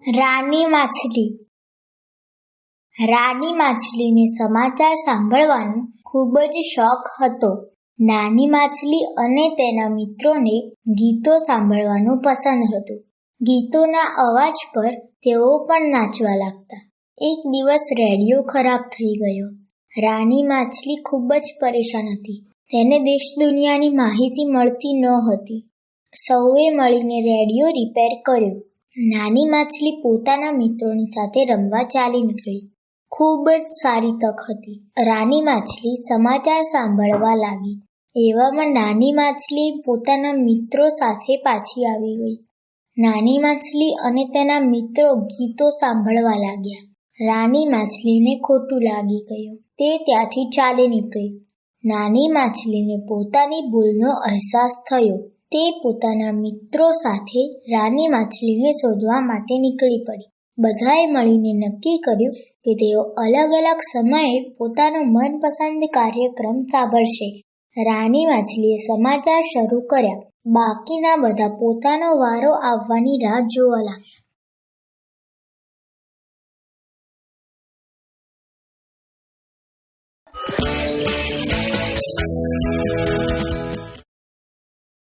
રાની માછલી. રાની માછલીને સમાચાર સાંભળવાનો ખૂબ જ શોખ હતો. નાની માછલી અને તેના મિત્રોને ગીતો સાંભળવાનું પસંદ હતું. ગીતોના અવાજ પર તેઓ પણ નાચવા લાગતા. એક દિવસ રેડિયો ખરાબ થઈ ગયો. રાની માછલી ખૂબ જ પરેશાન હતી. તેને દેશ દુનિયાની માહિતી મળતી ન હતી. સૌએ મળીને રેડિયો રિપેર કર્યો. નાની માછલી પોતાના મિત્રોની સાથે રમવા ચાલી નીકળી. ખૂબ જ સારી તક હતી. રાની માછલી સમાચાર સાંભળવા લાગી. એવામાં નાની માછલી પોતાના મિત્રો સાથે પાછી આવી ગઈ. નાની માછલી અને તેના મિત્રો ગીતો સાંભળવા લાગ્યા. રાની માછલીને ખોટું લાગી ગયું. તે ત્યાંથી ચાલી નીકળી. નાની માછલીને પોતાની ભૂલનો અહેસાસ થયો. તે પોતાના મિત્રો સાથે રાની માછલીને શોધવા માટે નીકળી પડી. બધાએ મળીને નક્કી કર્યું કે તેઓ અલગ અલગ સમયે પોતાનો મનપસંદ કાર્યક્રમ સાંભળશે. રાની માછલીએ સમાચાર શરૂ કર્યા. બાકીના બધા પોતાનો વારો આવવાની રાહ જોવા લાગ્યા.